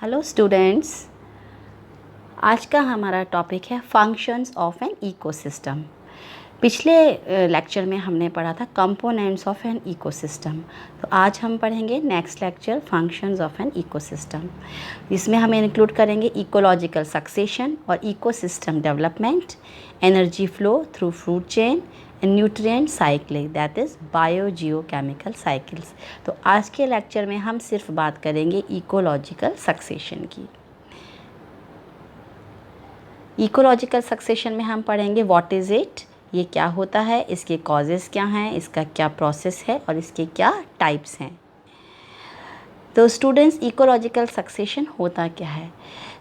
Hello students, आज का हमारा टॉपिक है फंक्शंस ऑफ एन इकोसिस्टम। पिछले लेक्चर में हमने पढ़ा था कंपोनेंट्स ऑफ एन इकोसिस्टम। तो आज हम पढ़ेंगे next lecture functions of an ecosystem. इसमें हम इंक्लूड करेंगे इकोलॉजिकल सक्सेशन और ecosystem development, energy flow through food chain and nutrient cycling, that is biogeochemical cycles. तो आज के लेक्चर में हम सिर्फ बात करेंगे इकोलॉजिकल सक्सेशन की। इकोलॉजिकल सक्सेशन में हम पढ़ेंगे व्हाट इज़ इट, ये क्या होता है, इसके कॉजेज़ क्या हैं, इसका क्या प्रोसेस है और इसके क्या टाइप्स हैं। तो स्टूडेंट्स, इकोलॉजिकल सक्सेशन होता क्या है?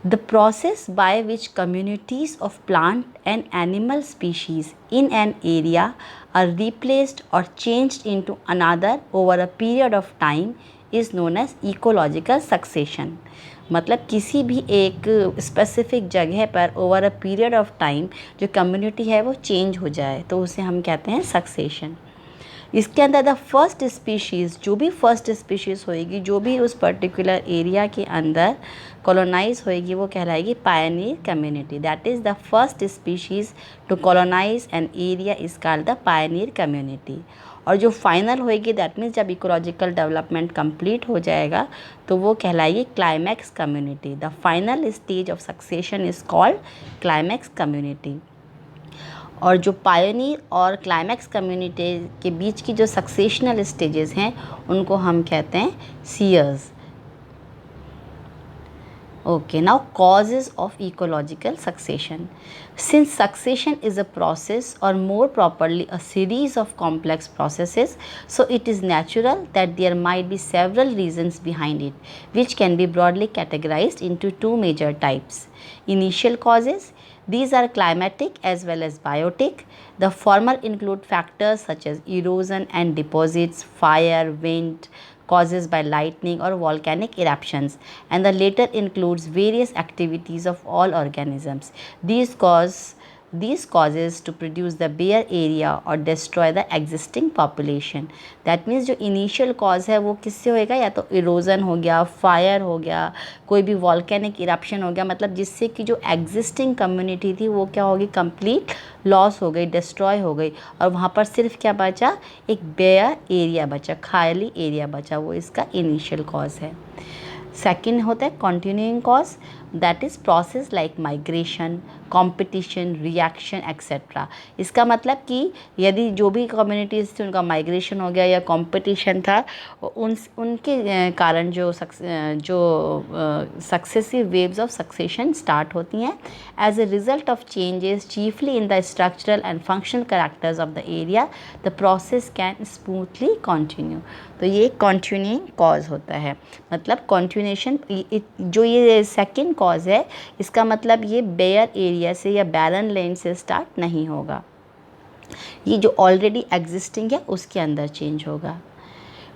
The process by which communities of plant and animal species in an area are replaced और changed into another over a period of time is known as ecological succession. मतलब किसी भी एक specific जगह पर over a period of time जो community है वो चेंज हो जाए तो उसे हम कहते हैं सक्सेशन। इसके अंदर द फर्स्ट स्पीशीज़, जो भी फर्स्ट स्पीशीज़ होएगी, जो भी उस पर्टिकुलर एरिया के अंदर कॉलोनाइज होएगी, वो कहलाएगी pioneer community. That is the first species to colonise an area is called the pioneer community. और जो फाइनल होएगी, दैट मीन्स जब इकोलॉजिकल डेवलपमेंट कंप्लीट हो जाएगा तो वो कहलाएगी climax community. The final stage of succession is called climax community. और जो पायनियर और क्लाइमैक्स कम्युनिटी के बीच की जो सक्सेशनल स्टेजेस हैं उनको हम कहते हैं seers. Okay, now causes of ecological succession. Since succession is a process, or more properly a series of complex processes, so it is natural that there might be several reasons behind it, which can be broadly categorized into two major types. Initial causes, these are climatic as well as biotic. The former include factors such as erosion and deposits, fire, wind, causes by lightning or volcanic eruptions, and the later includes various activities of all organisms. These causes to produce the bare area or destroy the existing population. That means जो initial cause है वो किससे होएगा? या तो erosion हो गया, fire हो गया, कोई भी volcanic eruption हो गया, मतलब जिससे कि जो existing community थी वो क्या होगी? complete लॉस हो गई, डिस्ट्रॉय हो गई, और वहाँ पर सिर्फ क्या बचा? एक बेयर एरिया बचा, खाली एरिया बचा, वो इसका इनिशियल कॉज है। सेकंड होता है continuing cause, that is process like migration, competition, reaction etcetera. इसका मतलब कि यदि जो भी कम्युनिटीज़ थी उनका माइग्रेशन हो गया या कंपटीशन था, उनके कारण जो successive waves of succession start होती हैं as a result of changes chiefly in the structural and functional characters of the area, the process can smoothly continue. तो ये कंटिन्यूइंग कॉज होता है। मतलब कंटिन्यूएशन, जो ये सेकंड कॉज है, इसका मतलब ये बेयर एरिया से या बैरन लैंड से स्टार्ट नहीं होगा, ये जो ऑलरेडी एग्जिस्टिंग है उसके अंदर चेंज होगा।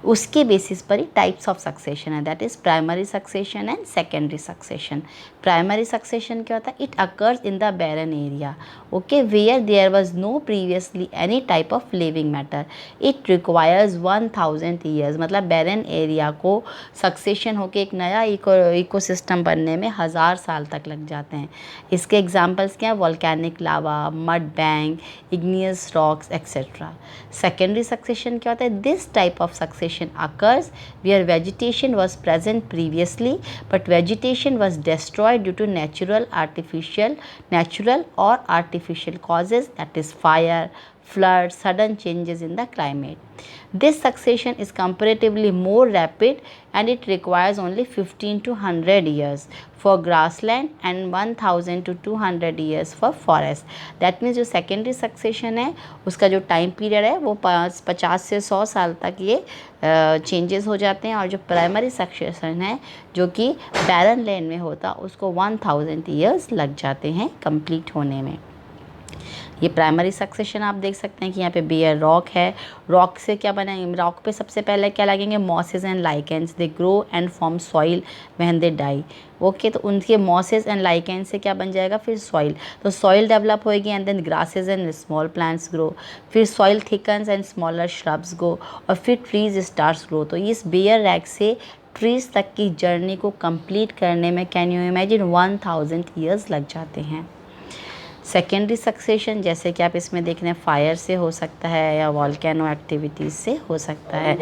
उसके बेसिस पर ही टाइप्स ऑफ सक्सेशन है, that is primary succession and secondary succession. Primary succession क्या होता है? It occurs in the barren area, okay, where there was no previously any type of living matter. It requires 1000 years, मतलब barren area को succession होकर एक नया ecosystem बनने में 1000 साल तक लग जाते हैं। इसके एग्जाम्पल्स क्या हैं? Volcanic lava, mud bank, igneous rocks etcetera. Secondary succession क्या होता है? This type of succession occurs where vegetation was present previously but vegetation was destroyed due to natural or artificial causes, that is fire, flood, sudden changes in the climate. This succession is comparatively more rapid and it requires only 15 to 100 years for grassland and 1000 to 200 years for forest. That means जो secondary succession है उसका जो time period है वो 50 से 100 साल तक ये चेंजेस हो जाते हैं, और जो प्राइमरी सक्सेशन है जो कि बैरन लैंड में होता उसको 1000 ईयर्स लग जाते हैं कंप्लीट होने में। ये प्राइमरी सक्सेशन आप देख सकते हैं कि यहाँ पे बेयर रॉक है। रॉक से क्या बनाएंगे? रॉक पे सबसे पहले क्या लगेंगे? Mosses and lichens, they grow and form soil when they die, okay. तो उनके मॉसेस एंड लाइकेंस से क्या बन जाएगा? फिर सॉइल, तो सॉइल डेवलप होएगी and then grasses and small plants grow, फिर soil thickens and smaller shrubs grow, और फिर ट्रीज स्टार्ट्स ग्रो। तो इस बेयर रैक से ट्रीज तक की जर्नी को कंप्लीट करने में कैन यू इमेजिन 1000 ईयर्स लग जाते हैं। सेकेंडरी सक्सेशन जैसे कि आप इसमें देख रहे हैं फायर से हो सकता है या वॉल्केनो एक्टिविटीज़ से हो सकता है,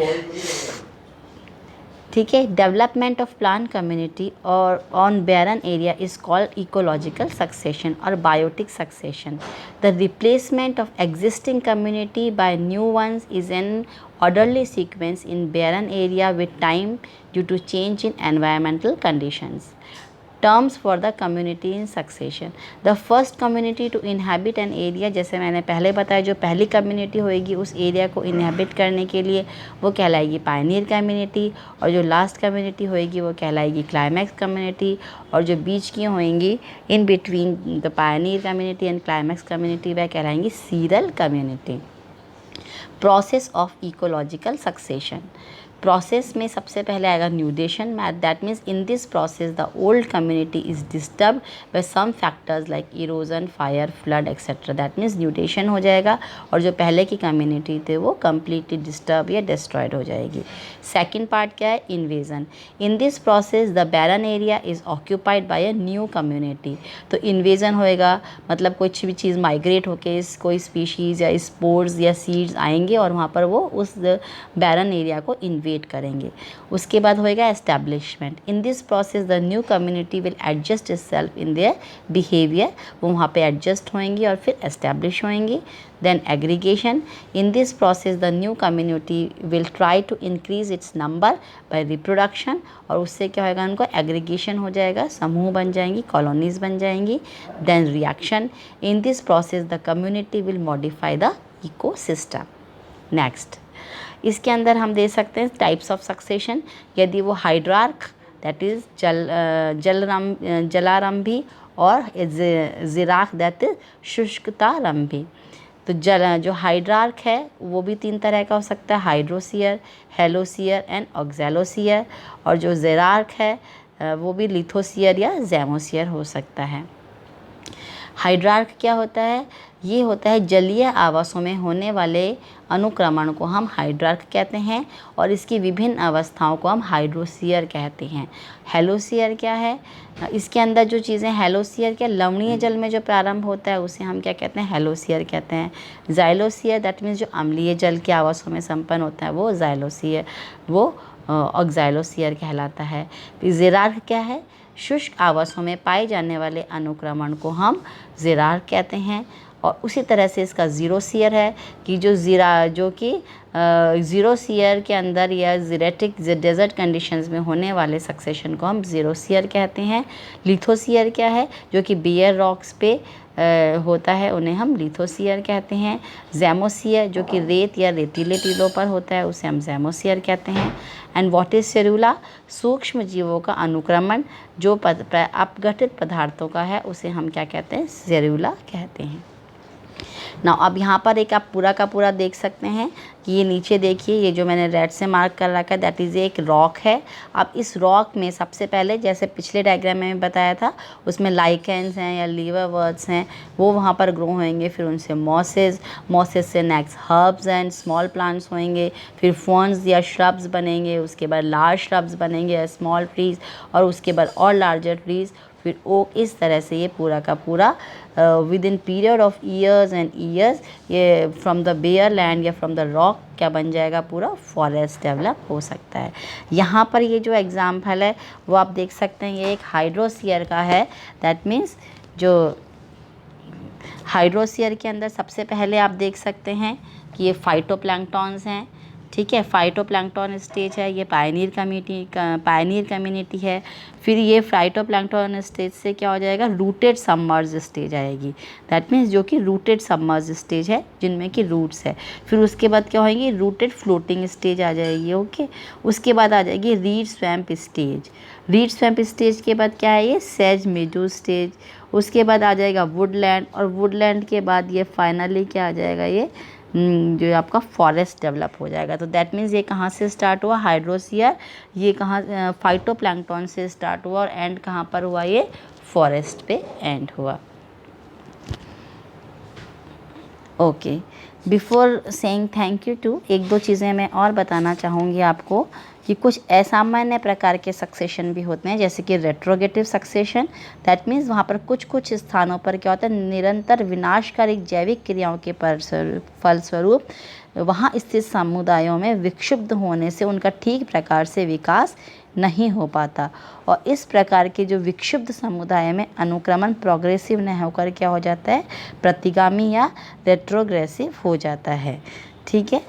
ठीक है। डेवलपमेंट ऑफ प्लांट कम्युनिटी और on barren area is called ecological succession और biotic succession. The replacement of existing community by new ones is an orderly sequence in barren area with time due to change in environmental conditions. Terms for the community in succession. The first community to inhabit an area, जैसे मैंने पहले बताया, जो पहली community होएगी उस area को inhabit करने के लिए वो कहलाएगी पायनियर कम्युनिटी, और जो लास्ट कम्युनिटी होएगी वो कहलाएगी क्लाइमैक्स कम्युनिटी, और जो बीच की होएंगी in between the pioneer community and climax community वह कहलाएंगी seral community. Process of ecological succession, process में सबसे पहले आएगा nudation, that means in this process the old community is disturb by some factors like erosion, fire, flood etcetera, that means nudation हो जाएगा और जो पहले की कम्युनिटी थे वो कम्प्लीटली डिस्टर्ब या डिस्ट्रॉयड हो जाएगी। सेकेंड पार्ट क्या है, invasion. In this process the barren area is occupied by a new community. तो इन्वेजन होएगा मतलब कुछ भी चीज़ माइग्रेट होके कोई स्पीशीज़ या स्पोर्स या सीड्स आएंगे और वहाँ पर वो उस बैरन एरिया को इन्वेज करेंगे। उसके बाद होएगा establishment. In this process the new community will adjust itself in their behaviour, वो वहाँ पे एडजस्ट होएंगी और फिर एस्टैब्लिश होएंगी। Then aggregation, in this process the new community will try to increase its number by reproduction, और उससे क्या होएगा, उनको एग्रीगेशन हो जाएगा, समूह बन जाएंगी, कॉलोनीज बन जाएंगी। Then reaction, in this process the community will modify the ecosystem. Next इसके अंदर हम दे सकते हैं टाइप्स ऑफ सक्सेशन। यदि वो हाइड्रार्क दैट इज़ जलारंभी और जिराक दैट इज शुष्कतारंभी। तो जो हाइड्रार्क है वो भी 3 तरह का हो सकता है, हाइड्रोसियर, हेलोसियर एंड ऑक्जेलोसियर, और जो जिरार्क है वो भी लिथोसियर या जैमोसियर हो सकता है। हाइड्रार्क क्या होता है, ये होता है जलीय आवासों में होने वाले अनुक्रमण को हम हाइड्रार्क कहते हैं, और इसकी विभिन्न अवस्थाओं को हम हाइड्रोसियर कहते हैं। हेलोसियर क्या है, इसके अंदर जो चीज़ें, हेलोसियर क्या, लवणीय जल में जो प्रारंभ होता है उसे हम क्या कहते हैं, हेलोसियर कहते हैं। जाइलोसियर दैट मीन्स जो अम्लीय जल के आवासों में संपन्न होता है वो जाइलोसियर, वो ऑक्जाइलोसियर कहलाता है। जिरार्क क्या है, शुष्क आवासों में पाए जाने वाले अनुक्रमण को हम जिरार्क कहते हैं। और उसी तरह से इसका ज़ीरोसियर है कि जो कि ज़ीरोसियर के अंदर या ज़ीरेटिक डेजर्ट कंडीशंस में होने वाले सक्सेशन को हम ज़ीरोसियर कहते हैं। लिथोसियर क्या है, जो कि बियर रॉक्स पे होता है उन्हें हम लिथोसियर कहते हैं। जैमोसियर जो कि रेत या रेतीले टीलों पर होता है उसे हम जैमोसियर कहते हैं। एंड व्हाट इज सेरुला, सूक्ष्म जीवों का अनुक्रमण जो अपघटित पदार्थों का है उसे हम क्या कहते हैं, सेरुला कहते हैं। ना अब यहाँ पर एक आप पूरा का पूरा देख सकते हैं कि ये नीचे देखिए, ये जो मैंने रेड से मार्क कर रखा है दैट इज़ एक रॉक है। अब इस रॉक में सबसे पहले जैसे पिछले डायग्राम में बताया था उसमें लाइकेंस हैं या लीवरवर्ट्स हैं वो वहाँ पर ग्रो होंगे, फिर उनसे मॉसेस से next herbs and small plants होंगे, फिर फर्न्स या श्रब्स बनेंगे, उसके बाद लार्ज श्रब्स बनेंगे या स्मॉल ट्रीज़, और उसके बाद और लार्जर ट्रीज़, फिर ओक। इस तरह से ये पूरा का पूरा with in period of years and years ये फ्रॉम द बेयर लैंड या फ्रॉम द रॉक क्या बन जाएगा, पूरा फॉरेस्ट डेवलप हो सकता है। यहाँ पर ये जो एग्जाम्पल है वो आप देख सकते हैं, ये एक हाइड्रोसियर का है। दैट मीन्स जो हाइड्रोसियर के अंदर सबसे पहले आप देख सकते हैं कि ये फाइटोप्लैंक्टॉन्स हैं, ठीक है, फाइटोप्लैंक्टन स्टेज है, ये पायनियर कम्युनिटी है। फिर ये फाइटोप्लैंक्टन स्टेज से क्या हो जाएगा, रूटेड सबमर्ज स्टेज आएगी। दैट मीन्स जो कि रूटेड सबमर्ज स्टेज है जिनमें कि रूट्स है। फिर उसके बाद क्या होएंगी, रूटेड फ्लोटिंग स्टेज आ जाएगी, ओके। उसके बाद आ जाएगी read swamp stage. Read swamp stage के बाद क्या है, ये सेज मेडो स्टेज। उसके बाद आ जाएगा वुडलैंड, और वुडलैंड के बाद ये फाइनली क्या आ जाएगा, ये जो आपका फॉरेस्ट डेवलप हो जाएगा। तो दैट मीन्स ये कहाँ से स्टार्ट हुआ, हाइड्रोसियर, ये कहाँ फाइटोप्लैंक्टन से स्टार्ट हुआ और एंड कहाँ पर हुआ, ये फॉरेस्ट पे एंड हुआ। Okay, before saying thank you to, एक दो चीज़ें मैं और बताना चाहूँगी आपको कि कुछ असामान्य प्रकार के सक्सेशन भी होते हैं, जैसे कि रेट्रोगेटिव सक्सेशन। दैट मीन्स वहाँ पर कुछ कुछ स्थानों पर क्या होता है, निरंतर विनाशकारी जैविक क्रियाओं के फलस्वरूप वहाँ स्थित समुदायों में विक्षुब्ध होने से उनका ठीक प्रकार से विकास नहीं हो पाता, और इस प्रकार के जो विक्षुब्ध समुदाय में अनुक्रमण प्रोग्रेसिव न होकर क्या हो जाता है, प्रतिगामी या रेट्रोग्रेसिव हो जाता है। ठीक है।